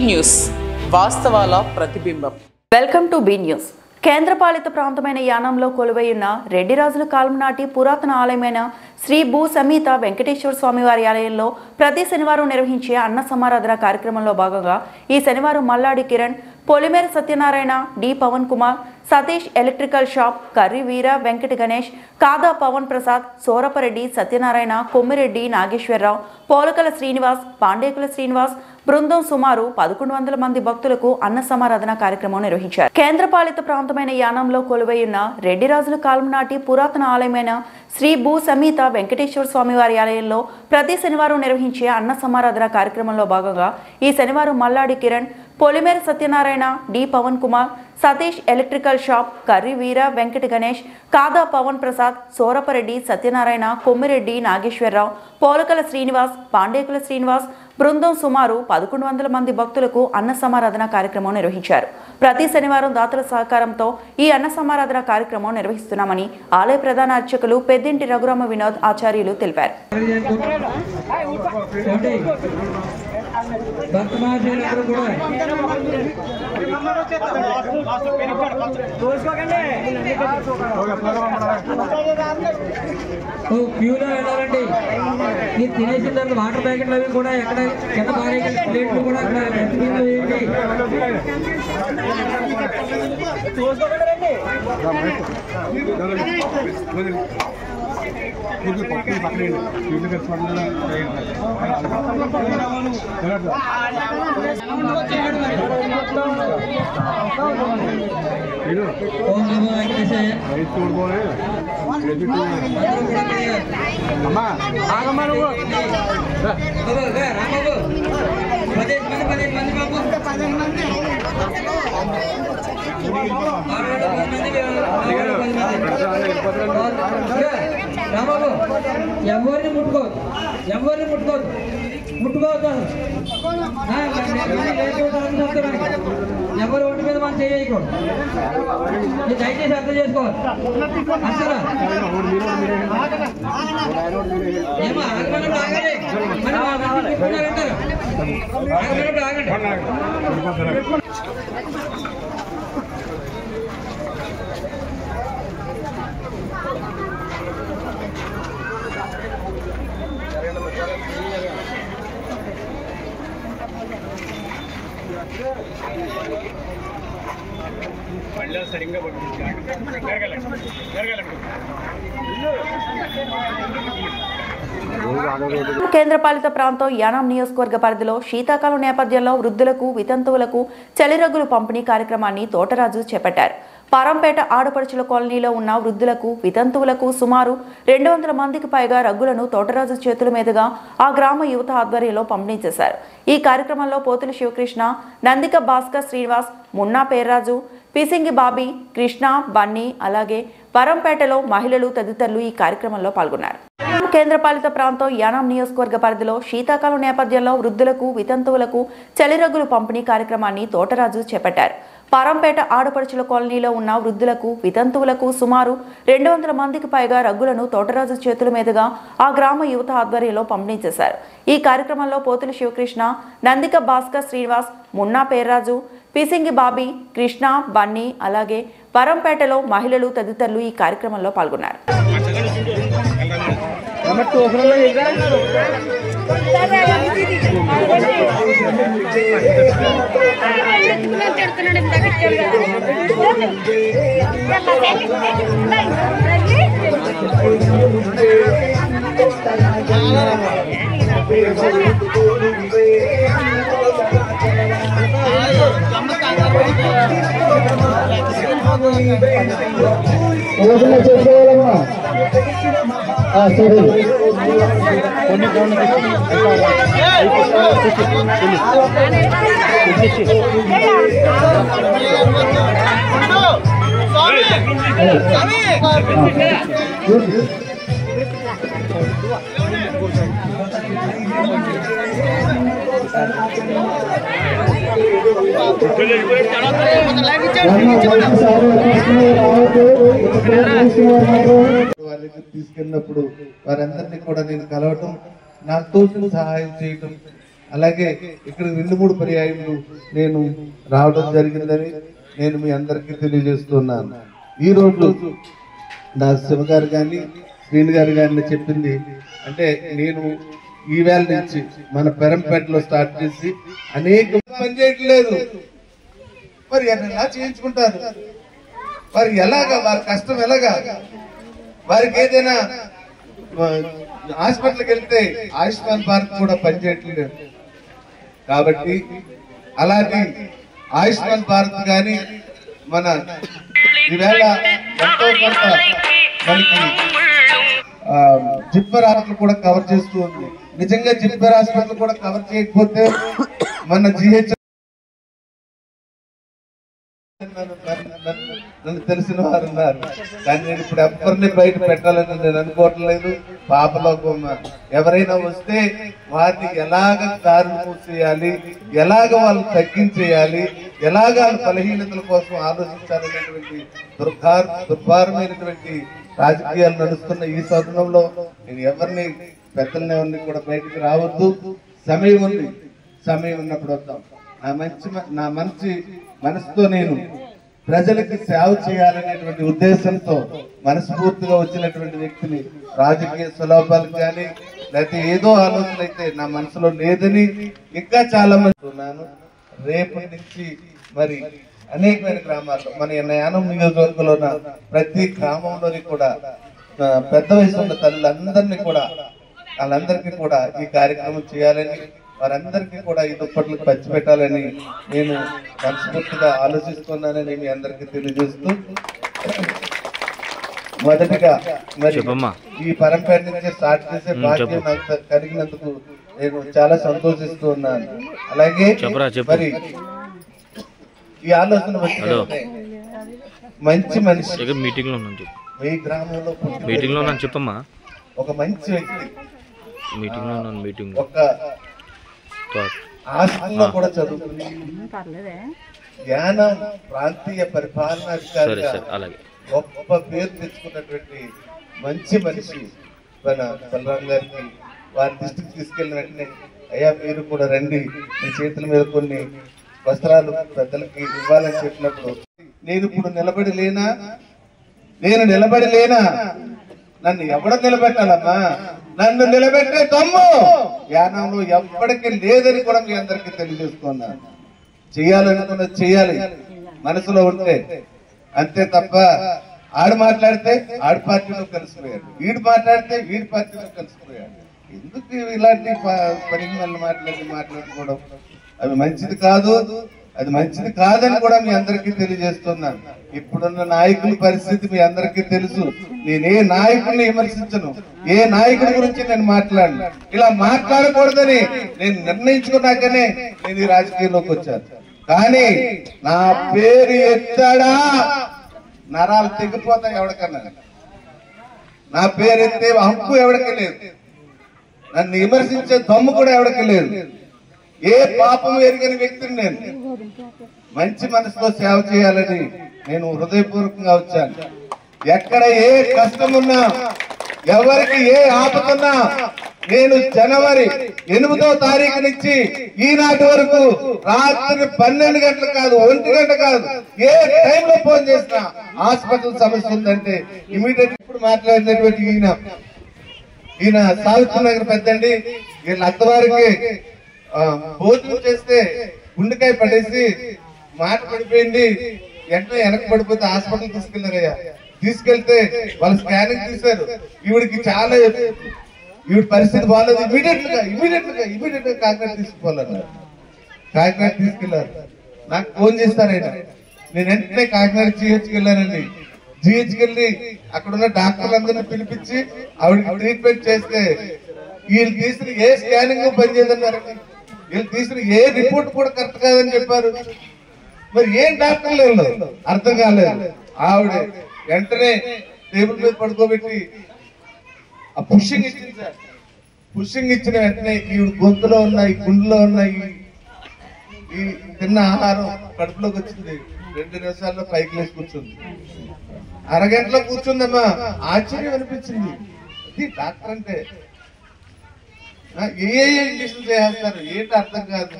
News వాస్తవాల ప్రతిబింబం. Welcome to be news. కేంద్రపాలిత ప్రాంతమైన యానంలో కొలువైయున్న రెడ్డిరాజుల కాలం నాటి పురాతన ఆలయమైన శ్రీ భూ సమేత వెంకటేశ్వర స్వామి వారి ఆలయంలో ప్రతి శనివారం నిర్వహించే అన్న సమారాధన కార్యక్రమంలో భాగంగా ఈ శనివారం Malladi Kiran, Polimera Satyanarayana, D Pavan Kumar, Satish electrical shop, Karri Veera Venkata Ganesh, Kada Pavan Prasad, సోరపరెడ్డి Satyanarayana, Kommireddy Nageswararao, పోలకల Srinivas, పాండేకుల Srinivas బృందం సుమారు 1100 మంది భక్తులకు అన్న సమారాధన కార్యక్రమం నిర్వహించారు. కేంద్రపాలిత ప్రాంతమైన యానంలో కొలువైయున్న రెడ్డిరాజుల కాలం నాటి పురాతన ఆలయమైన శ్రీ భూ సమేత వెంకటేశ్వర స్వామి వారి ఆలయంలో ప్రతి శనివారం నిర్వహించే అన్న సమారాధన కార్యక్రమంలో భాగంగా ఈ శనివారం Malladi Kiran, Polimera Satyanarayana, D Pavan Kumar, Satish electrical shop, Karri Veera Venkata Ganesh, Kada Pavan Prasad, సోరపరెడ్డి Satyanarayana, Kommireddy Nageswararao, పోలకల Srinivas, పాండేకుల Srinivas బృందం సుమారు 1100 మంది భక్తులకు అన్న సమారాధన కార్యక్రమం నిర్వహించారు. ప్రతి శనివారం దాతల సహకారంతో ఈ అన్న సమారాధన కార్యక్రమం నిర్వహిస్తున్నామని ఆలయ ప్రధాన అర్చకులు పెద్దింటి రఘురామ వినోద్ ఆచార్యులు తెలిపారు. క్యూలో వెళ్ళాలండి. మీరు తినేసిన తర్వాత వాటర్ ప్యాకెట్లు అవి కూడా ఎక్కడ కింద పారే ప్లేట్లు కూడా అక్కడ డస్ట్బిన్లో వేయండి. రాబాబు ఎవరిని ముట్టుకోవద్దు, ఎవరిని ముట్టుకోవద్దు, ముట్టుకోవద్దు. ఎవరు ఒంటి మీద మనం చేయకూడదు. మీరు దయచేసి అర్థం చేసుకోవాలి. అసలు ఏమో ఆగమన్నప్పుడు ఆగండి, ఆగమన్నప్పుడు ఆగండి. కేంద్రపాలిత ప్రాంతం యానాం నియోజకవర్గ పరిధిలో శీతాకాలం నేపథ్యంలో వృద్ధులకు, వితంతువులకు చలిరగ్గులు పంపిణీ కార్యక్రమాన్ని తోటరాజు చేపట్టారు. పారంపేట ఆడపడుచుల కాలనీలో ఉన్న వృద్ధులకు, వితంతువులకు సుమారు 200 మందికి పైగా రగ్గులను తోటరాజు చేతుల మీదుగా ఆ గ్రామ యువత ఆధ్వర్యంలో పంపిణీ చేశారు. ఈ కార్యక్రమంలో పోతుల శివకృష్ణ, నందిక భాస్కర్ శ్రీనివాస్, మున్నా పేర్రాజు, పిసింగి బాబీ, కృష్ణ, బన్నీ, అలాగే పరంపేటలో మహిళలు తదితరులు ఈ కార్యక్రమంలో పాల్గొన్నారు. కేంద్రపాలిత ప్రాంతం యానాం నియోజకవర్గ పరిధిలో శీతాకాలం నేపథ్యంలో వృద్ధులకు, వితంతువులకు చలిరగ్గులు పంపిణీ కార్యక్రమాన్ని తోటరాజు చేపట్టారు. పారంపేట ఆడపడుచుల కాలనీలో ఉన్న వృద్ధులకు, వితంతువులకు సుమారు 200 మందికి పైగా రగ్గులను తోటరాజు చేతుల మీదుగా ఆ గ్రామ యువత ఆధ్వర్యంలో పంపిణీ చేశారు. ఈ కార్యక్రమంలో పోతుల శివకృష్ణ, నందిక భాస్కర్ శ్రీనివాస్, మున్నా పేర్రాజు, పిసింగి బాబీ, కృష్ణ, బన్నీ, అలాగే పరంపేటలో మహిళలు తదితరులు ఈ కార్యక్రమంలో పాల్గొన్నారు. వాళ్ళకి తీసుకెళ్ళినప్పుడు వారందరినీ కూడా నేను కలవటం, నాకు తోచిన సహాయం చేయటం అలాగే ఇక్కడ 2-3 పర్యాయాలు నేను రావడం జరిగిందని నేను మీ అందరికీ తెలియజేస్తున్నాను. ఈ రోజు నా శివ గారు కానీ శ్రీని గారు కానీ చెప్పింది అంటే నేను ఈవేళ నుంచి మన పెరంపేటలో స్టార్ట్ చేసి అనేక పని చేయట్లేదు. మరి ఎలా చేయించుకుంటారు? మరి ఎలాగా వారి కష్టం ఎలాగా? వారికి ఏదైనా హాస్పిటల్కి వెళ్తే ఆయుష్మాన్ భారత్ కూడా పనిచేయట్లేదు. కాబట్టి అలాగే ఆయుష్మాన్ భారత్ కానీ మన ఈవేళ ఎంతో కొంత మనకి జిప్మర్ హాస్పిటల్ కూడా కవర్ చేస్తూ ఉంది. నిజంగా జిప్మర్ హాస్పిటల్ కూడా కవర్ చేయకపోతే మన GH నన్ను తెలిసిన వారు ఉన్నారు, కానీ నేను ఇప్పుడు ఎవరిని బయట పెట్టాలని నేను అనుకోవట్లేదు. పాపలోకం ఎవరైనా వస్తే వారిని ఎలాగ దారులు మూసేయాలి, ఎలాగ వాళ్ళు తగ్గించేయాలి, ఎలాగ వాళ్ళ బలహీనతల కోసం ఆలోచించాలనేటువంటి దుర్భారమైనటువంటి రాజకీయాలు నడుస్తున్న ఈ తరుణంలో నేను ఎవరిని పెద్దల్ని ఎవరిని కూడా బయటికి రావద్దు. సమయం ఉంది, సమయం ఉన్నప్పుడు వద్దాం. నా మంచి మనసుతో నేను ప్రజలకి సేవ చేయాలనేటువంటి ఉద్దేశంతో మనస్ఫూర్తిగా వచ్చినటువంటి వ్యక్తిని రాజకీయ స్వలాభాలకు కానీ లేకపోతే ఏదో ఆలోచన అయితే నా మనసులో లేదని ఇంకా చాలా మంది ఉన్నాను. రేపటి నుంచి మరి అనేకమైన గ్రామాల్లో మన యానం నియోజకవర్గంలో ఉన్న ప్రతి గ్రామంలోని కూడా పెద్ద వయసు ఉన్న తల్లులందరినీ కూడా వాళ్ళందరికీ కూడా ఈ కార్యక్రమం చేయాలని, వారందరికీ కూడా ఈ దుప్పట్లకు పంచిపెట్టాలని నేను మనస్ఫూర్తిగా ఆలోచిస్తున్నానని మీ అందరికీ తెలియజేస్తూ, మొదటిగా మరి ఈ పరంపేట నుంచి స్టార్ట్ చేసే భాగ్యం నాకు కలిగినందుకు నేను చాలా సంతోషిస్తూ ఉన్నాను. అలాగే మరి ఈ ఆలోచన వచ్చి మంచి మనిషి మీటింగ్ లో మీ గ్రామంలో మీటింగ్ లో చెప్పమ్మా, ఒక మంచి వ్యక్తి మీటింగ్ ఒక హాస్టల్లో కూడా చదువుకుని జ్ఞానం ప్రాంతీయ పరిపాలనాధికారిగా గొప్ప పేరు తెచ్చుకున్నటువంటి మంచి మనిషి మన బలరాం గారికి వారి దృష్టికి తీసుకెళ్లిన వెంటనే అయ్యా మీరు కూడా రండి, మీ చేతుల మీద కొన్ని వస్త్రాలు పెద్దలకి ఇవ్వాలని చెప్పినప్పుడు నేను ఇప్పుడు నిలబడి లేనా నన్ను ఎవడ నిలబెట్టాలమ్మా? నన్ను నిలబెట్టే దమ్ము యానంలో ఎప్పటికీ లేదని కూడా మీ అందరికీ తెలియజేసుకున్నాను. చెయ్యాలనుకున్నది చెయ్యాలి మనసులో ఉంటే, అంతే తప్ప ఆడు మాట్లాడితే ఆడి పార్టీలో కలిసిపోయాడు, వీడు మాట్లాడితే వీడి పార్టీలో కలిసిపోయాడు. ఎందుకు ఇలాంటి పనికి మళ్ళీ మాట్లాడుకోవడం? అవి మంచిది కాదు, అది మంచిది కాదని కూడా మీ అందరికీ తెలియజేస్తున్నాను. ఇప్పుడున్న నాయకుల పరిస్థితి మీ అందరికీ తెలుసు. నేనే నాయకుల్ని విమర్శించను, ఏ నాయకుడి గురించి నేను మాట్లాడను. ఇలా మాట్లాడకూడదని నేను నిర్ణయించుకున్నాకనే నేను ఈ రాజకీయంలోకి వచ్చాను. కానీ నా పేరు ఎత్తాడా నరాలు తెగిపోతాయి ఎవరికన్నా. నా పేరు ఎత్తే హక్కు ఎవరికి లేదు, నన్ను విమర్శించే దమ్ము కూడా ఎవరికి లేదు. ఏ పాపం ఎరిగిన వ్యక్తిని నేను మంచి మనసుతో సేవ చేయాలని నేను హృదయపూర్వకంగా వచ్చాను. ఎక్కడ ఏ కష్టం ఉన్నా, ఎవరికి ఏ ఆపతున్నా నేను జనవరి 8వ తారీఖు నుంచి ఈనాటి వరకు రాత్రి 12 గంటలు కాదు, 1 గంట కాదు, ఏ టైంలో ఫోన్ చేసినా హాస్పిటల్ సమస్య ఉందంటే ఇమీడియట్ ఇప్పుడు మాట్లాడినటువంటి ఈయన సావిత్రి నగర్ పెద్దండి. వీళ్ళ అత్తవారికి భోజనం చేస్తే గుండెకాయ పడేసి మాట పడిపోయింది, వెనక పడిపోతే హాస్పిటల్ తీసుకెళ్లారయ్యా. తీసుకెళ్తే వాళ్ళు స్కానింగ్ తీశారు, ఈవిడికి చాలా ఈవిడ పరిస్థితి బాగాలేదు. ఇమీడియట్ గా కాకినాడ తీసుకుపోవాలన్నారు. కాకినాడ తీసుకెళ్లారు. నాకు ఫోన్ చేస్తారైనా, నేను వెంటనే కాకినాడ GHకి వెళ్ళానండి. GHకి వెళ్ళి అక్కడున్న డాక్టర్లందరినీ పిలిపించి ఆవిడకి ట్రీట్మెంట్ చేస్తే వీళ్ళు తీసిన ఏ స్కానింగ్ పనిచేయదన్నారండి, వీళ్ళు తీసిన ఏ రిపోర్ట్ కూడా కరెక్ట్ కాదని చెప్పారు. మరి ఏం డాక్టర్లు అర్థం కాలేదు. ఆవిడ వెంటనే టేబుల్ మీద పడుకోబెట్టి ఆ పుషింగ్ ఇచ్చింది సార్. పుషింగ్ ఇచ్చిన వెంటనే ఈవిడ గొంతులో ఉన్న ఈ గుండెలో ఉన్న ఈ తిన్న ఆహారం కడుపులోకి వచ్చింది. 2 నిమిషాల్లో పైకి లేచి కూర్చుంది. అరగంటలో కూర్చుందమ్మా. ఆశ్చర్యం అనిపించింది. అది డాక్టర్ అంటే ఏ ఇంజక్షన్ చేస్తారు ఏంటి అర్థం కాదు.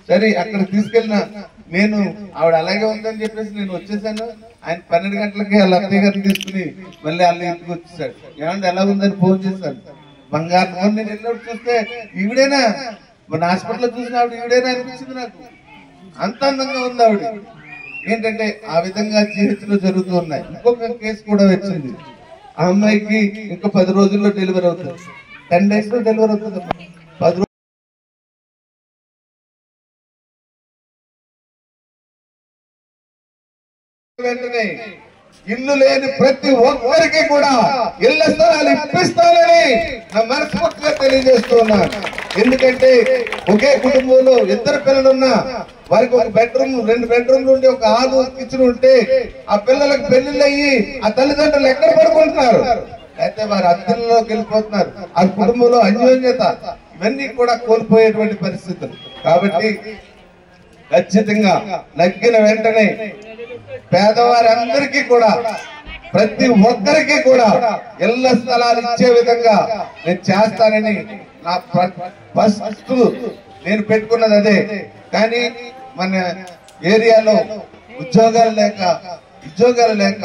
సరే అక్కడ తీసుకెళ్ళిన నేను ఆవిడ అలాగే ఉందని చెప్పేసి నేను వచ్చేసాను. ఆయన 12 గంటలకి వాళ్ళ అత్తయ్య గారిని తీసుకుని మళ్ళీ వాళ్ళ ఇంటికి వచ్చేసాడు. ఏమంటే ఎలా ఉందని ఫోన్ చేశాను. బంగారు ఫోన్ నేను వెళ్ళినప్పుడు చూస్తే ఈవిడేనా, మన హాస్పిటల్లో చూసిన ఆవిడ ఈవిడేనా అనిపించింది నాకు. అంత అందంగా ఉంది ఆవిడ. ఏంటంటే ఆ విధంగా GH లో జరుగుతూ ఉన్నాయి. ఇంకొక కేసు కూడా వచ్చింది. ఆ అమ్మాయికి ఇంకా 10 రోజుల్లో డెలివరీ అవుతుంది. 10 days లో డెలివరీ అవుతుంది. 10 వెంటనే ఇల్లు లేని ప్రతి ఒక్కరికి కూడా ఇళ్ల స్థలాలు ఇప్పిస్తానని నా మనస్ఫూర్తిగా తెలియజేస్తున్నాను. ఎందుకంటే ఒకే కుటుంబంలో 2 పిల్లలున్నా వారికి ఒక బెడ్రూమ్ 2 బెడ్రూమ్లు ఉండి ఒక హాలు కిచెన్ ఉంటే ఆ పిల్లలకు పెళ్లిళ్ళు అయ్యి ఆ తల్లిదండ్రులు ఎక్కడ పడుకుంటున్నారు? అయితే వారి అద్దెల్లోకి వెళ్ళిపోతున్నారు. ఆ కుటుంబంలో అన్యోన్యత ఇవన్నీ కూడా కోల్పోయేటువంటి పరిస్థితులు. కాబట్టి ఖచ్చితంగా నగ్గిన వెంటనే పేదవారందరికీ కూడా ప్రతి ఒక్కరికి కూడా ఇళ్ల స్థలాలు ఇచ్చే విధంగా నేను చేస్తానని నా ఫస్ట్ నేను పెట్టుకున్నది అదే. కానీ మన ఏరియాలో ఉద్యోగాలు లేక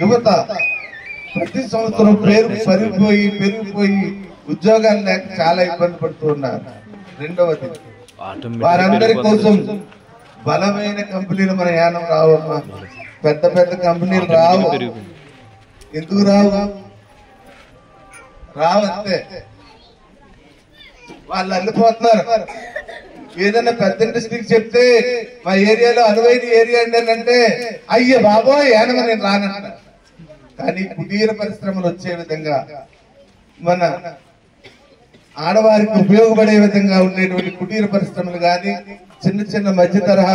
యువత ప్రతి సంవత్సరం పెరిగిపోయి ఉద్యోగాలు లేక చాలా ఇబ్బంది పడుతూ ఉన్నారు. రెండవది వారందరి కోసం బలమైన కంపెనీలు మన యానం రావమ్మా. పెద్ద పెద్ద కంపెనీలు రావు. ఎందుకు రావంతే వాళ్ళు వెళ్ళిపోతున్నారు. ఏదైనా పెద్ద ఇండస్ట్రీకి చెప్తే మా ఏరియాలో అనువైన ఏరియా అంటే అయ్యే బాబోయ్ యానం నేను రానంట. కానీ కుటీర పరిశ్రమలు వచ్చే విధంగా మన ఆడవారికి ఉపయోగపడే విధంగా ఉండేటువంటి కుటీర పరిశ్రమలు కానీ చిన్న చిన్న మధ్య తరహా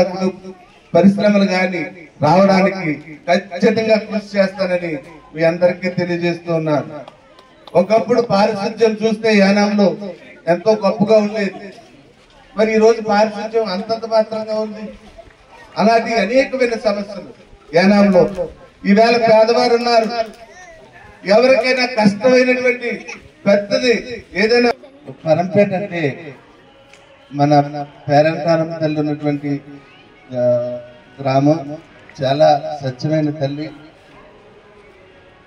పరిశ్రమలు కానీ రావడానికి ఖచ్చితంగా కృషి చేస్తానని మీ అందరికీ తెలియజేస్తూ ఉన్నాను. ఒకప్పుడు పారిశుద్ధ్యం చూస్తే యానంలో ఎంతో గొప్పగా ఉండేది. మరి ఈ రోజు పారిశుద్ధ్యం అంతంత మాత్రంగా ఉంది. అలాంటి అనేకమైన సమస్యలు యానంలో. ఈవేళ పేదవారు ఉన్నారు. ఎవరికైనా కష్టమైనటువంటి పెద్దది ఏదైనా పరంపేట అంటే మన పేరంటారం తల్లి ఉన్నటువంటి గ్రామం. చాలా స్వచ్ఛమైన తల్లి.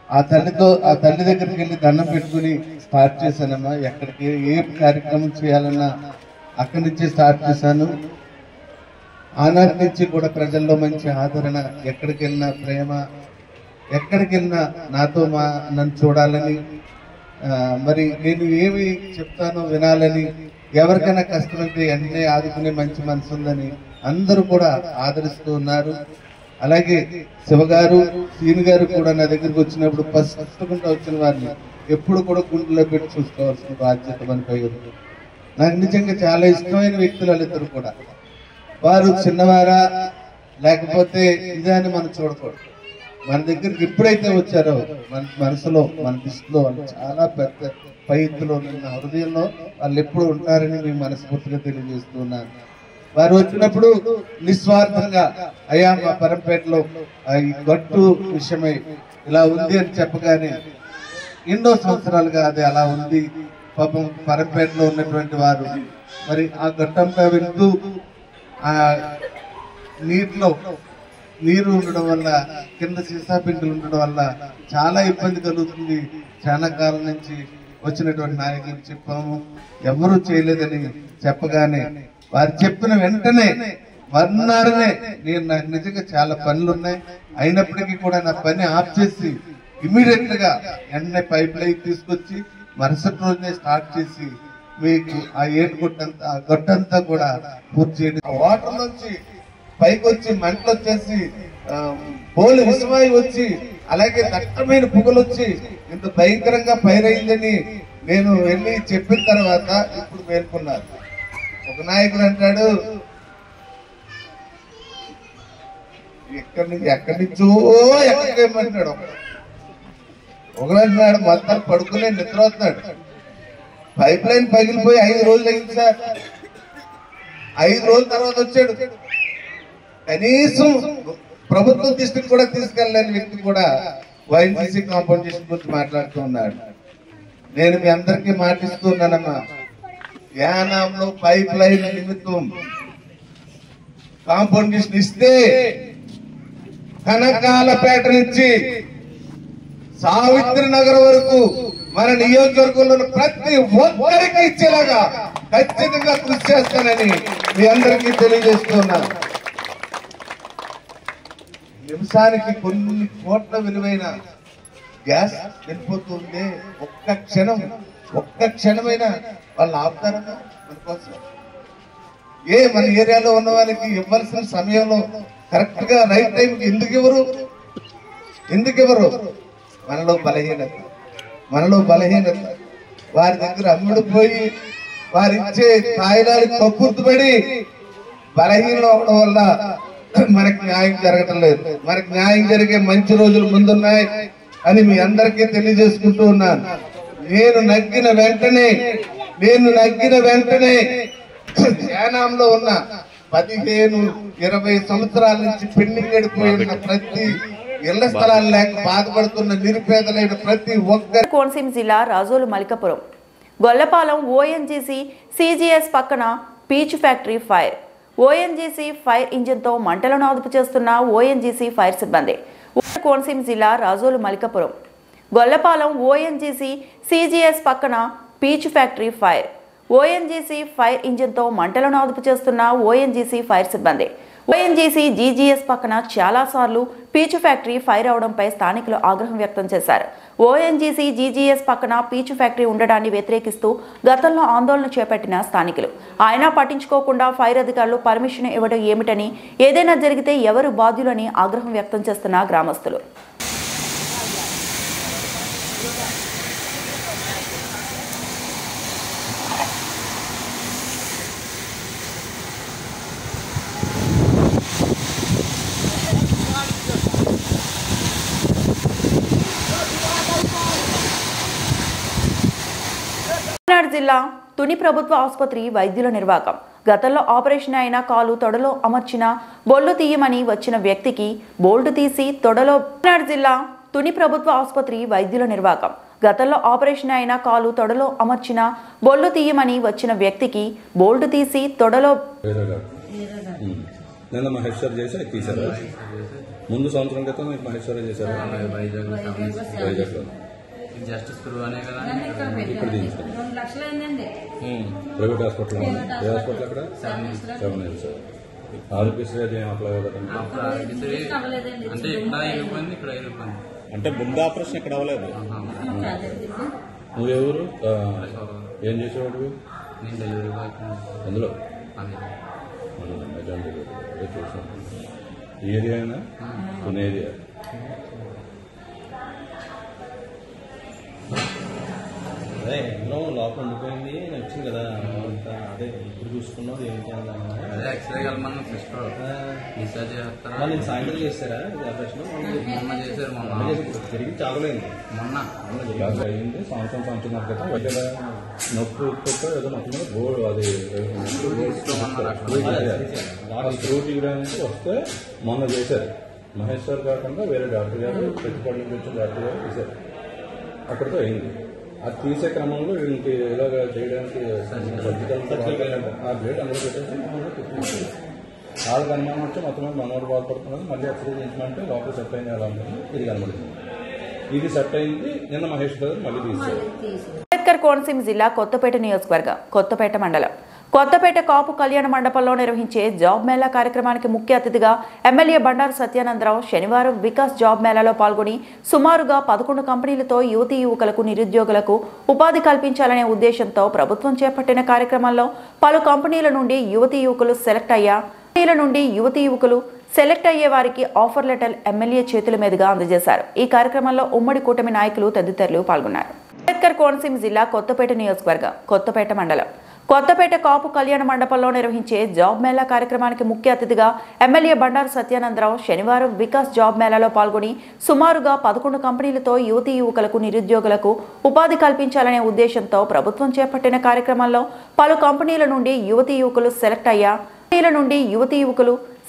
ఆ తల్లి దగ్గరికి వెళ్ళి దండం పెట్టుకుని స్టార్ట్ చేశానమ్మా. ఎక్కడికి ఏ కార్యక్రమం చేయాలన్నా అక్కడి నుంచి స్టార్ట్ చేశాను. ఆనాటి నుంచి కూడా ప్రజల్లో మంచి ఆదరణ, ఎక్కడికి వెళ్ళినా ప్రేమ, ఎక్కడికి వెళ్ళినా నాతో నన్ను చూడాలని, మరి నేను ఏమి చెప్తానో వినాలని, ఎవరికైనా కష్టమైతే వెంటనే ఆదుకునే మంచి మనసు ఉందని అందరూ కూడా ఆదరిస్తూ ఉన్నారు. అలాగే శివగారు, సీని గారు కూడా నా దగ్గరికి వచ్చినప్పుడు పసుకుంటూ వచ్చిన వారిని ఎప్పుడు కూడా గుండెలో పెట్టి చూసుకోవాల్సిన బాధ్యత మనపై ఉంది. నాకు నిజంగా చాలా ఇష్టమైన వ్యక్తులు వాళ్ళిద్దరు కూడా. వారు చిన్నవారా లేకపోతే ఇదే అని మనం చూడకూడదు. మన దగ్గరికి ఎప్పుడైతే వచ్చారో మన మనసులో, మన దృష్టిలో వాళ్ళు చాలా పెద్ద పై ఎత్తులో ఉన్న హృదయంలో వాళ్ళు ఎప్పుడు ఉంటారని మేము మనస్ఫూర్తిగా తెలియజేస్తున్నాను. వారు వచ్చినప్పుడు నిస్వార్థంగా అయ్యా మా పరంపేటలో ఈ గట్టు విషయమై ఇలా ఉంది అని చెప్పగానే ఎన్నో సంవత్సరాలుగా అది అలా ఉంది. పాపం పరంపేటలో ఉన్నటువంటి వారు మరి ఆ గట్టంగా వెళ్తూ ఆ నీరు ఉండడం వల్ల, కింద సీసా పింకులు ఉండడం వల్ల చాలా ఇబ్బంది కలుగుతుంది. చాలా కాలం నుంచి వచ్చినటువంటి నాయకులకు చెప్పాము, ఎవరూ చేయలేదని చెప్పగానే వారు చెప్పిన వెంటనే మర్నాడనే నాకు నిజంగా చాలా పనులు ఉన్నాయి, అయినప్పటికీ కూడా నా పని ఆఫ్ చేసి ఇమీడియట్ గా వెంటనే పైప్ లైన్ తీసుకొచ్చి మరుసటి రోజునే స్టార్ట్ చేసి మీకు ఆ గొట్టంతా కూడా పూర్తి చేయండి. వాటర్ నుంచి పైకి వచ్చి మంటలు వచ్చేసి బోలు విషమాయి వచ్చి అలాగే దట్టమైన పుగలు వచ్చి ఇంత భయంకరంగా పైరైందని నేను వెళ్ళి చెప్పిన తర్వాత ఇప్పుడు మేల్కొన్నారు. ఒక నాయకుడు అంటాడు, ఎక్కడి నుంచో ఎక్కడికేమంటాడు. ఒకడంటున్నాడు మొత్తం పడుకునే నిద్ర అవుతున్నాడు. పైప్ లైన్ పగిలిపోయి 5 రోజులు అయింది సార్. 5 రోజుల తర్వాత వచ్చాడు. కనీసం ప్రభుత్వం దృష్టికి కూడా తీసుకెళ్ళలేని వ్యక్తి కూడా వైఎన్సీసీ కాంపౌండ్ గురించి మాట్లాడుతూ ఉన్నాడు. నేను మీ అందరికీ మాటిస్తున్నానమ్మా, యానాంలో పైప్ లైన్ నిమిత్తం కాంపౌండేషన్ ఇస్తే కనకాలపేట నుంచి సావిత్రి నగర్ వరకు మన నియోజకవర్గంలో ప్రతి ఒక్కరికి ఇచ్చేలాగా ఖచ్చితంగా కృషి చేస్తానని మీ అందరికీ తెలియజేస్తున్నాను. నిమిషానికి కొన్ని కోట్ల విలువైన గ్యాస్ వెళ్ళిపోతుంటే ఒక్క క్షణమైనా వాళ్ళు ఆపుతారన్నా మన కోసం. మన ఏరియాలో ఉన్న వాళ్ళకి ఇవ్వాల్సిన సమయంలో కరెక్ట్ గా రైట్ టైంకి ఎందుకు ఇవ్వరు? మనలో బలహీనత వారి దగ్గర అమ్ముడు పోయి వారిచ్చే తాయిలాలకు కక్కుర్తుపడి బలహీనం అవడం వల్ల మనకి న్యాయం జరగటం లేదు. మనకి న్యాయం జరిగే మంచి రోజులు ముందున్నాయి అని మీ అందరికీ తెలియజేసుకుంటూ ఉన్నాను. నేను నగ్గిన వెంటనే యానాంలో ఉన్న 15-20 సంవత్సరాల నుంచి పెండింగ్ గడిపోయిన ప్రతి ఇళ్ల స్థలాలు లేక బాధపడుతున్న నిరుపేదలైన ప్రతి ఒక్కరు. కోనసీమ జిల్లా రాజోలు మలికపురం గొల్లపాలెం ఓఎన్జీసీ CGS పక్కన పీచు ఫ్యాక్టరీ ఫైర్. ఓఎన్జీసీ ఫైర్ ఇంజిన్తో మంటలను అదుపు చేస్తున్న ఓఎన్జీసీ ఫైర్ సిబ్బంది. కోనసీమ జిల్లా రాజోలు మలికపురం గొల్లపాలెం ఓఎన్జీసీ CGS పక్కన పీచు ఫ్యాక్టరీ ఫైర్. ఓఎన్జీసీ ఫైర్ ఇంజిన్తో మంటలను అదుపు చేస్తున్న ఓఎన్జీసీ ఫైర్ సిబ్బంది. ఓఎన్జీసీ GGS పక్కన చాలాసార్లు పీచు ఫ్యాక్టరీ ఫైర్ అవడంపై స్థానికులు ఆగ్రహం వ్యక్తం చేశారు. ఓఎన్జీసీ GGS పక్కన పీచు ఫ్యాక్టరీ ఉండడాన్ని వ్యతిరేకిస్తూ గతంలో ఆందోళన చేపట్టిన స్థానికులు అయినా పట్టించుకోకుండా ఫైర్ అధికారులు పర్మిషన్ ఇవ్వడం ఏమిటని, ఏదైనా జరిగితే ఎవరు బాధ్యులని ఆగ్రహం వ్యక్తం చేస్తున్న గ్రామస్తులు. జిల్లా తుని ప్రభుత్వ ఆసుపత్రి వైద్యుల నిర్వాకం. గతంలో ఆపరేషన్ అయిన కాలు తొడలో అమర్చిన బొల్లు తీయమని వచ్చిన వ్యక్తికి బోల్టు తీసి తొడలో. జిల్లా తుని ప్రభుత్వ ఆసుపత్రి వైద్యుల నిర్వాకం. గతంలో ఆపరేషన్ అయిన కాలు తొడలో అమర్చిన బొల్లు తీయమని వచ్చిన వ్యక్తికి బోల్టు తీసి తొడలో. మహేశ్వర్ చేసి తీసారు. ముందు సంవత్సరం క్రితం మీకు మహేశ్వర్ చేశారు. జస్టిస్ అనే కదా ఇక్కడ ప్రైవేట్ హాస్పిటల్. ఏ హాస్పిటల్ అక్కడ 7 years. ఆరోగ్యశ్రీ అది అప్లై అంటే ఇక్కడ అయిపోయింది, ఇక్కడ అయిపోయింది. అంటే ముందు ఆపరేషన్ ఇక్కడ అవ్వలేదు. నువ్వెవరు ఏం చేసేవాడు? నేను డెలివరీ అందులో చూసాను. ఏరియా అయినా కొన్ని ఏరియా అదే ఎన్నో లోపల ఉండిపోయింది వచ్చింది కదా. అదే ఇప్పుడు చూసుకున్నది ఏంటి అదే ఎక్స్రే కలమన్నా సిస్టర్ డిశ్చార్జ్ చేస్తారా? నేను సాయంత్రం చేస్తారా ఆపరేషన్? మొన్న చేశారు. మొన్న తిరిగి చాలలేదు. మొన్న అయింది సంవత్సరం క్రితం. వైద్య నొప్పి ఏదో నొప్పి రోడ్ అది స్క్రూ తీయడానికి వస్తే మొన్న చేశారు. మహేశ్వర్ కాకుండా వేరే డాక్టర్ గారు పెట్టుబడి నుంచి వచ్చిన డాక్టర్ గారు తీశారు. అక్కడితో అయింది. అది తీసే క్రమంలో వీళ్ళకి ఇలాగ చేయడానికి ఆ బ్లేడ్ అందులో పెట్టేసి వాళ్ళకి అనుమానం వచ్చి మొత్తం మనోడు బాధపడుతున్నారు. మళ్ళీ ఎక్స్రే చేయించమంటే లోపల సెట్ అయింది. ఎలా ఉంటుంది ఇది కనబడుతుంది. ఇది సెట్ అయింది. నిన్న మహేష్ గారు మళ్ళీ తీశారు. అంబేద్కర్ కోనసీమ జిల్లా కొత్తపేట నియోజకవర్గం కొత్తపేట మండలం కొత్తపేట కాపు కళ్యాణ మండపంలో నిర్వహించే జాబ్ మేళా కార్యక్రమానికి ముఖ్య అతిథిగా ఎమ్మెల్యే బండారు సత్యానందరావు శనివారం వికాస్ జాబ్ మేళాలో పాల్గొని సుమారుగా 11 కంపెనీలతో యువతీ యువకులకు నిరుద్యోగులకు ఉపాధి కల్పించాలనే ఉద్దేశంతో ప్రభుత్వం చేపట్టిన కార్యక్రమంలో పలు కంపెనీల నుండి యువతీ యువకులు సెలెక్ట్ అయ్యే వారికి ఆఫర్ లెటర్ ఎమ్మెల్యే చేతుల మీదుగా అందజేశారు. ఈ కార్యక్రమంలో ఉమ్మడి కూటమి నాయకులు తదితరులు పాల్గొన్నారు. అంబేద్కర్ కోనసీమ జిల్లా కొత్తపేట నియోజకవర్గం కొత్తపేట మండలం కొత్తపేట కాపు కళ్యాణ మండపంలో నిర్వహించే జాబ్ మేళా కార్యక్రమానికి ముఖ్య అతిథిగా ఎమ్మెల్యే బండారు సత్యానందరావు శనివారం వికాస్ జాబ్ మేళాలో పాల్గొని సుమారుగా 11 కంపెనీలతో యువతీ యువకులకు నిరుద్యోగులకు ఉపాధి కల్పించాలనే ఉద్దేశంతో ప్రభుత్వం చేపట్టిన కార్యక్రమంలో పలు కంపెనీల నుండి యువతీ యువకులు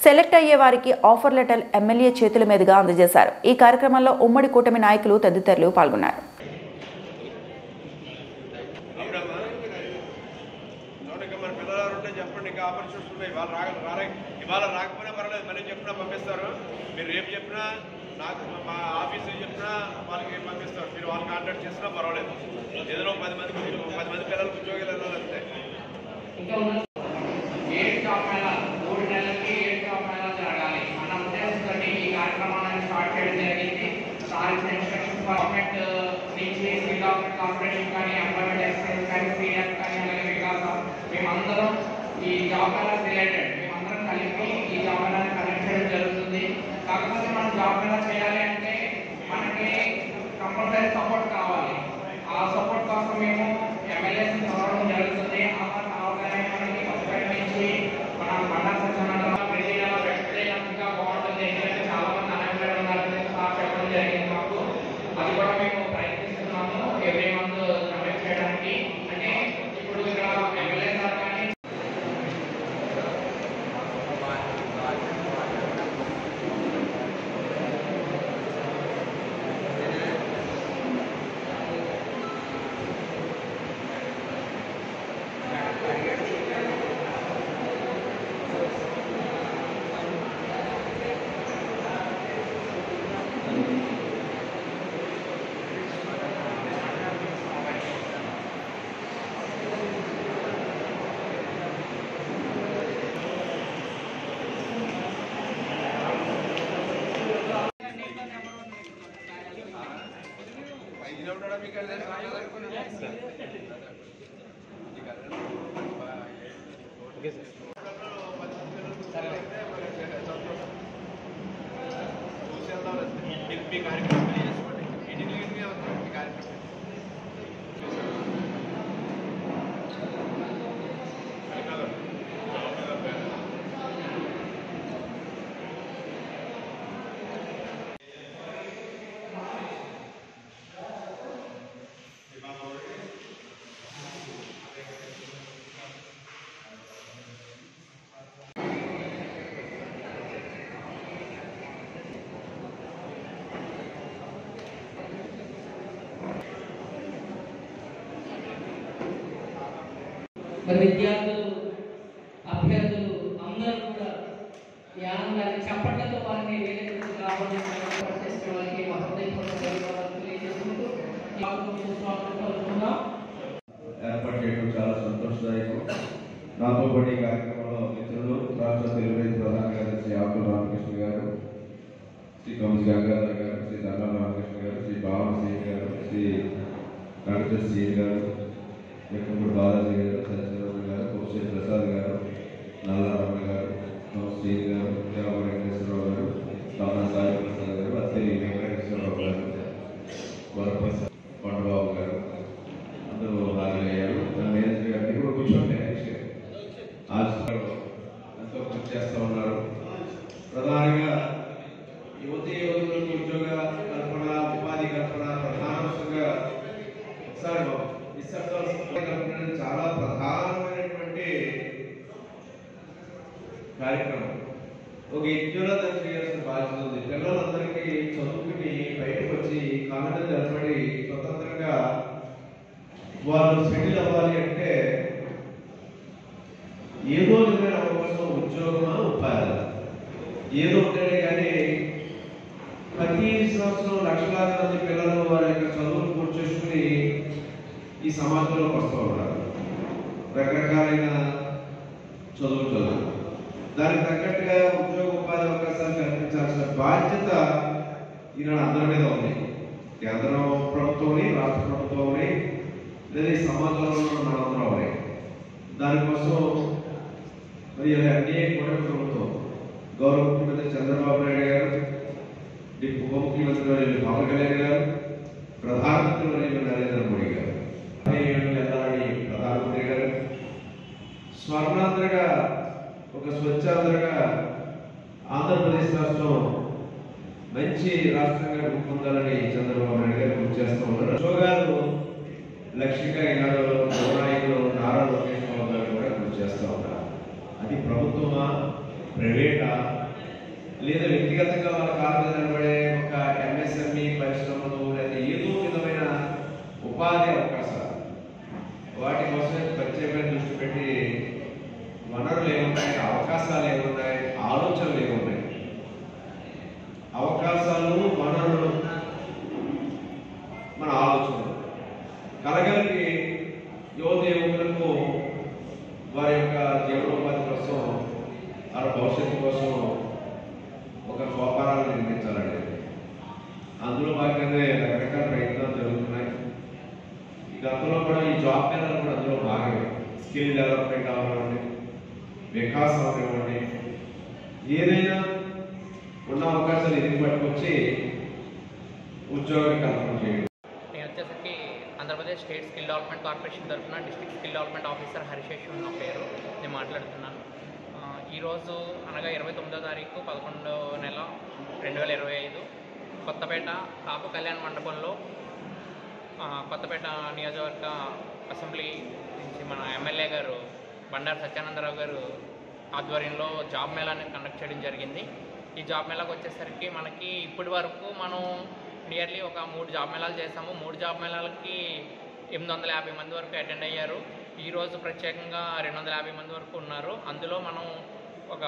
సెలెక్ట్ అయ్యే వారికి ఆఫర్ లెటర్ ఎమ్మెల్యే చేతుల మీదుగా అందజేశారు. ఈ కార్యక్రమంలో ఉమ్మడి కూటమి నాయకులు తదితరులు పాల్గొన్నారు. ఇవాళ రాకపోయినా పర్వాలేదు, మళ్ళీ చెప్పినా పంపిస్తారు. మీరు రేపు చెప్పినా నాకు మా ఆఫీసు చెప్పినా వాళ్ళకి పంపిస్తారు. మీరు వాళ్ళు కాంటాక్ట్ చేసినా పర్వాలేదు. ఏదో 10 మంది పిల్లలకు ఉద్యోగాలు వెళ్ళాలంటే ఇంకా 7 జాబ్ మేళా 3 నెలలకి 7 జాబ్ మేళా జరగాలి అన్న ఉద్దేశంతో ఈ కార్యక్రమాన్ని స్టార్ట్ చేయడం జరిగింది. గవర్నమెంట్ నుంచి డెవలప్మెంట్ కార్పొరేషన్ కానీ, ఎంప్లాయ్మెంట్ ఎక్స్చేంజ్ కానీ, సీనియర్ కానీ, అలాగే వికాసం మేమందరం ఈ జాబ్ మేళా రిలేటెడ్ మేమందరం కలిపి ఈ జాబ్ మేళాని కనెక్ట్ చేయడం జరుగుతుంది. కాకపోతే మనం జాబ్ మేళా చేయాలి అంటే మనకి కంపల్సరీ సపోర్ట్ కావాలి. ఆ సపోర్ట్ కోసం మేము ఎమ్మెల్యేస్ చదవడం జరుగుతుంది. అవగానే మనకి పసుపేట నుంచి మన మండల సచివాలయంలో ప్రజల వ్యక్తిగా బాగుంటుంది. ఎందుకంటే చాలా మంది అన్ఎంప్లాయ్డ్ ఉన్నారని చెప్పడం జరిగింది మాకు. అది కూడా మేము ప్రయత్నిస్తున్నాము ఎవ్రీ మంత్ కండక్ట్ చేయడానికి. అంటే ఇప్పుడు ఇక్కడ ఎమ్మెల్యే సార్ కానీ మీ కార్యక్రమం చేసుకోండి. ఇంటికి వస్తుంది మీ కార్యక్రమం. మరి విద్యార్థులు, అభ్యర్థులు అందరూ కూడా యానంగా చప్పట్లతో వారిని వేదికకు రావాలని చేసే వాళ్ళకి తెలియజేసుకుంటూ ఏర్పాటు చేయడం చాలా సంతోషదాయకం. నాతో పాటు ఈ కార్యక్రమంలో మిత్రులు రాష్ట్ర తెలుగుదేశం ప్రధాన కార్యదర్శి ఆకుల రామకృష్ణ గారు, శ్రీ కౌన్స్ గంగాధర్ గారు, శ్రీ దండా రామకృష్ణ గారు, శ్రీ భావన సింగ్ గారు, శ్రీ డాక్టర్ సీన్ గారు, ఎక్కడూరు బాలాజీ గారు, సత్యనారాయణ గారు, కౌశల్ ప్రసాద్ గారు, నల్లారమ్మ గారు, శ్రీన్ గారు, దేవ వెంకటేశ్వరరావు గారు, రమణ సాయి ప్రసాద్ గారు, అత్తయ్య వెంకటేశ్వరరావు గారు, వరప్రసాద్ కొండబాబు గారు అందరూ హాజరయ్యారు. మేనేజర్ గారిని కూడా కూర్చోండి. ఎంతో కృషి చేస్తూ ఉన్నారు. ప్రధానంగా యువతులకు ఉద్యోగ కల్పన, ఉపాధి కల్పన ప్రధానంగా చాలా ప్రధానమైనటువంటి కార్యక్రమం. ఒక యజ్ఞంలో దాన్ని చేయాల్సిన బాధ్యత ఉంది. పిల్లలందరికీ చదువుకుని బయటకు వచ్చి కాలంలో నిలబడి స్వతంత్రంగా వాళ్ళు సెటిల్ అవ్వాలి అంటే ఏదో విధమైన అవకాశం, ఉద్యోగమా, ఉపాధి ఏదో ఉంటేనే కానీ ప్రతి సంవత్సరం లక్షలాది మంది పిల్లలు వారి యొక్క చదువులు పూర్తి చేసుకుని ఈ సమాజంలోకి వస్తూ ఉన్నారు. రకరకాలైన చదువులు దానికి తగ్గట్టుగా ఉద్యోగ ఉపాధి అవకాశాలు కల్పించాల్సిన బాధ్యత ఈనాడు అందరి మీద ఉంది. కేంద్రం ప్రభుత్వం, రాష్ట్ర ప్రభుత్వం, లేదా ఈ సమాజంలో మనందరం ఉన్నాయి. దానికోసం మరి ఎన్డీఏ కూడా ప్రభుత్వం, గౌరవ ముఖ్యమంత్రి చంద్రబాబు నాయుడు గారు, ఉప ముఖ్యమంత్రి వర్యులు పవన్ కళ్యాణ్ గారు, ప్రధానమంత్రి వర్యులు నరేంద్ర మోడీ గారు, వెళ్ళాలని ప్రధానమంత్రి గారు స్వర్ణాంధ్రగా, ఒక స్వచ్ఛాంధ్రగా ఆంధ్రప్రదేశ్ రాష్ట్రం మంచి రాష్ట్రంగా రూపొందాలని చంద్రబాబు నాయుడు గారు కృషి చేస్తూ ఉన్నారు. ఉద్యోగాలు లక్ష్యంగా ఈనాడు యువనాయకులు నారా లోకేష్ బాబు గారు కూడా కృషి చేస్తూ ఉన్నారు. అది ప్రభుత్వమా, ప్రైవేటా, లేదా వ్యక్తిగతంగా వాళ్ళ కాళ్ళ మీద నిలబడే ఒక ఎంఎస్ఎంఈ పరిశ్రమలు, లేదా ఏదో విధమైన ఉపాధి అవకాశాలు, వాటి కోసం ప్రత్యేకంగా దృష్టి పెట్టి వనరులు ఏమున్నాయి, అవకాశాలు ఏమున్నాయి, ఆలోచనలు ఏమున్నాయి, అవకాశాలు, వనరులు, మన ఆలోచనలు కలగలిపి యువత యువకులకు వారి యొక్క జీవనోపాధి కోసం, వారి భవిష్యత్తు కోసం ఒక వ్యాపారాలు నిర్మించాలండి. అందులో భాగంగానే రకరకాల ప్రయత్నాలు జరుగుతున్నాయి. గతంలో కూడా ఈ జాబ్ మేళాలు కూడా అందులో భాగమే. స్కిల్ డెవలప్మెంట్ అవ్వండి, వికాసం అవ్వండి, ఏదైనా ఉన్న అవకాశాలు ఎదురు పట్టుకొచ్చి ఉద్యోగ కల్పన చేయండి. నేను వచ్చేసరికి Andhra Pradesh state skill development corporation తరఫున డిస్ట్రిక్ట్ స్కిల్ డెవలప్మెంట్ ఆఫీసర్ హరిశేషు నా పేరు. నేను మాట్లాడుతున్నాను. ఈరోజు అనగా 29వ తారీఖు 11వ నెల 2025 కొత్తపేట కాపు కళ్యాణ మండపంలో కొత్తపేట నియోజకవర్గ అసెంబ్లీ నుంచి మన ఎమ్మెల్యే గారు బండారు సత్యానందరావు గారు ఆధ్వర్యంలో జాబ్ మేళాని కండక్ట్ చేయడం జరిగింది. ఈ జాబ్ మేళాకు వచ్చేసరికి మనకి ఇప్పటి వరకు మనం నియర్లీ ఒక 3 జాబ్ మేళాలు చేసాము. 3 జాబ్ మేళాలకి 850 మంది వరకు అటెండ్ అయ్యారు. ఈరోజు ప్రత్యేకంగా 250 మంది వరకు ఉన్నారు. అందులో మనం ఒక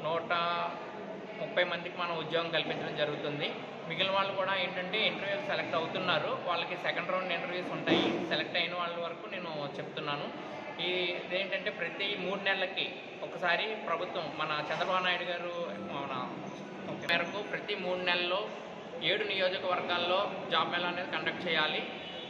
130 మందికి మనం ఉద్యోగం కల్పించడం జరుగుతుంది. మిగిలిన వాళ్ళు కూడా ఏంటంటే ఇంటర్వ్యూస్ సెలెక్ట్ అవుతున్నారు. వాళ్ళకి సెకండ్ రౌండ్ ఇంటర్వ్యూస్ ఉంటాయి. సెలెక్ట్ అయిన వాళ్ళ వరకు నేను చెప్తున్నాను. ఇదేంటంటే ప్రతి 3 నెలలకి ఒకసారి ప్రభుత్వం మన చంద్రబాబు నాయుడు గారు మన మేరకు ప్రతి 3 నెలల్లో 7 నియోజకవర్గాల్లో జాబ్ మేళా అనేది కండక్ట్ చేయాలి.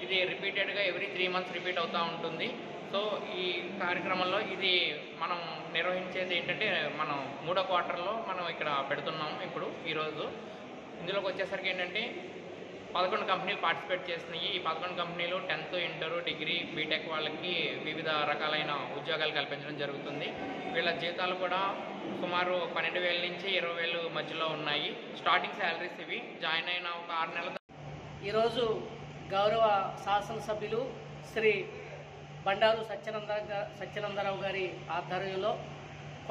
ఇది రిపీటెడ్గా ఎవ్రీ 3 మంత్స్ రిపీట్ అవుతూ ఉంటుంది. సో ఈ కార్యక్రమంలో ఇది మనం నిర్వహించేది ఏంటంటే మనం 3వ క్వార్టర్లో మనం ఇక్కడ పెడుతున్నాము. ఇప్పుడు ఈరోజు ఇందులోకి వచ్చేసరికి ఏంటంటే 11 కంపెనీలు పార్టిసిపేట్ చేస్తున్నాయి. ఈ 11 కంపెనీలు 10th, ఇంటర్, డిగ్రీ, బీటెక్ వాళ్ళకి వివిధ రకాలైన ఉద్యోగాలు కల్పించడం జరుగుతుంది. వీళ్ళ జీతాలు కూడా సుమారు 12,000 నుంచి 20,000 మధ్యలో ఉన్నాయి. స్టార్టింగ్ శాలరీస్ ఇవి. జాయిన్ అయిన ఒక 6 నెలల ఈరోజు గౌరవ శాసనసభ్యులు శ్రీ బండారు సత్యానందరావు గారి ఆధ్వర్యంలో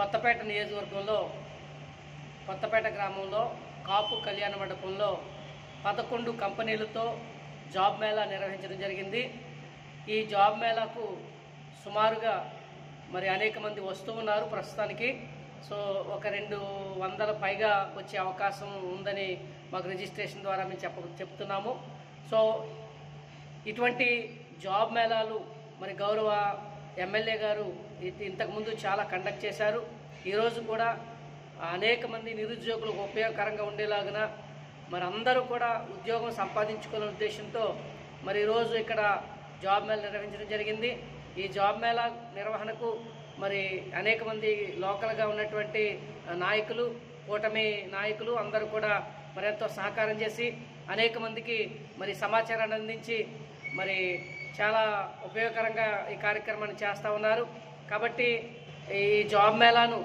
కొత్తపేట నియోజకవర్గంలో కొత్తపేట గ్రామంలో కాపు కళ్యాణ మండపంలో 11 కంపెనీలతో జాబ్ మేళా నిర్వహించడం జరిగింది. ఈ జాబ్ మేళాకు సుమారుగా మరి అనేక మంది వస్తూ ఉన్నారు ప్రస్తుతానికి. సో ఒక 200 పైగా వచ్చే అవకాశం ఉందని మాకు రిజిస్ట్రేషన్ ద్వారా మేము చెప్తున్నాము. సో ఇటువంటి జాబ్ మేళాలు మరి గౌరవ ఎమ్మెల్యే గారు ఇంతకుముందు చాలా కండక్ట్ చేశారు. ఈరోజు కూడా అనేక మంది నిరుద్యోగులకు ఉపయోగకరంగా ఉండేలాగున మరి అందరూ కూడా ఉద్యోగం సంపాదించుకునే ఉద్దేశంతో మరి ఈరోజు ఇక్కడ జాబ్ మేళా నిర్వహించడం జరిగింది. ఈ జాబ్ మేళా నిర్వహణకు మరి అనేక మంది లోకల్గా ఉన్నటువంటి నాయకులు, కూటమి నాయకులు అందరూ కూడా మరి ఎంతో సహకారం చేసి అనేక మందికి మరి సమాచారాన్ని అందించి మరి చాలా ఉపయోగకరంగా ఈ కార్యక్రమాన్ని చేస్తూ ఉన్నారు. కాబట్టి ఈ జాబ్ మేళాను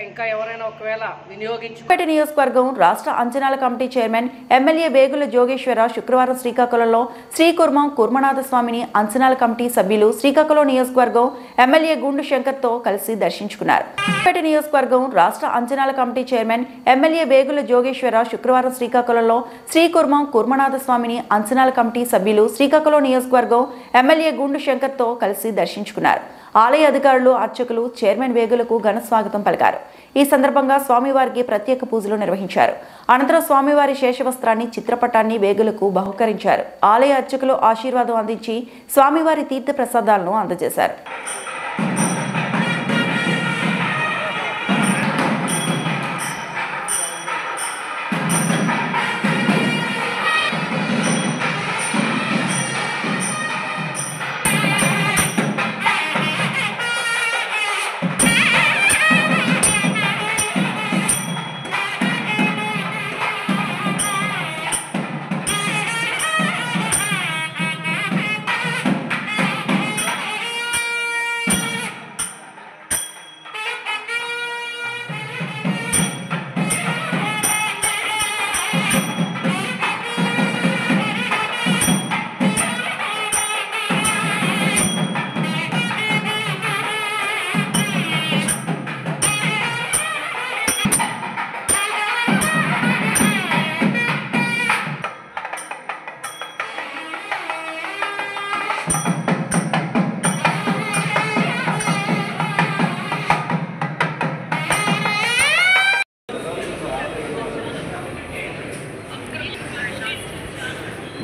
ఇంకా ఎవరైనా ఒకవేళ కొత్తపేట నియోజకవర్గం రాష్ట్ర అంచనాల కమిటీ చైర్మన్ ఎమ్మెల్యే వేగుల జోగేశ్వర శుక్రవారం శ్రీకాకుళంలో శ్రీ కుర్మం కుర్మనాథ స్వామిని అంచనాల కమిటీ సభ్యులు శ్రీకాకుళం నియోజకవర్గం ఎమ్మెల్యే గుండు శంకర్తో కలిసి దర్శించుకున్నారు. కొత్తపేట నియోజకవర్గం రాష్ట్ర అంచనాల కమిటీ చైర్మన్ ఎమ్మెల్యే వేగుల జోగేశ్వర శుక్రవారం శ్రీకాకుళంలో శ్రీ కుర్మం కుర్మనాథ స్వామిని అంచనాల కమిటీ సభ్యులు శ్రీకాకుళం నియోజకవర్గం ఎమ్మెల్యే గుండు శంకర్తో కలిసి దర్శించుకున్నారు. ఆలయ అధికారులు, అర్చకులు చైర్మన్ వేగులకు ఘన స్వాగతం పలికారు. ఈ సందర్భంగా స్వామివారికి ప్రత్యేక పూజలు నిర్వహించారు. అనంతరం స్వామివారి శేషవస్త్రాన్ని, చిత్రపటాన్ని వేగులకు బహుకరించారు. ఆలయ అర్చకులు ఆశీర్వాదం అందించి స్వామివారి తీర్థ ప్రసాదాలను అందజేశారు.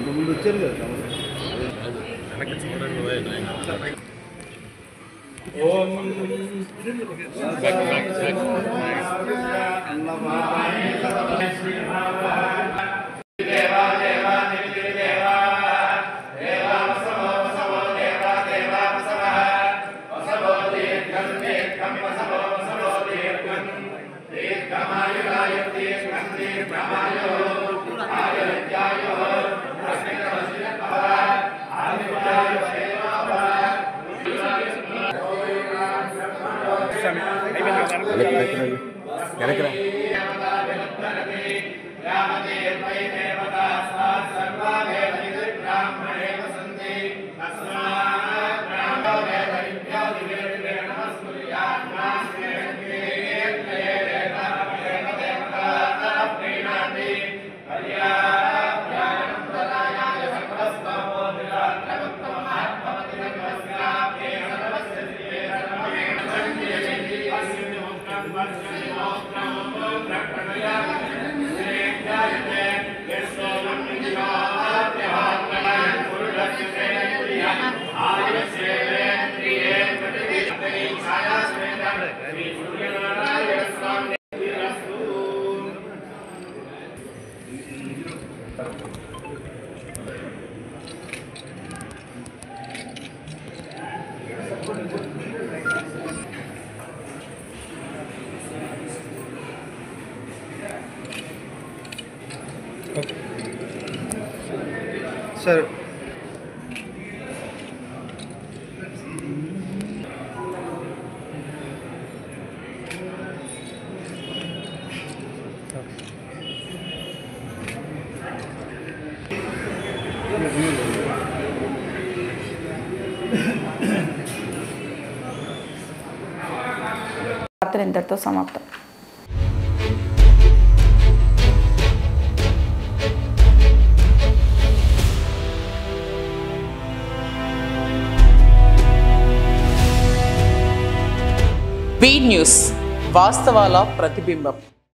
ముందు వచ్చారు కదా सर వార్తలు ఇంతటితో సమాప్తం. వి న్యూస్ వాస్తవాల ప్రతిబింబం.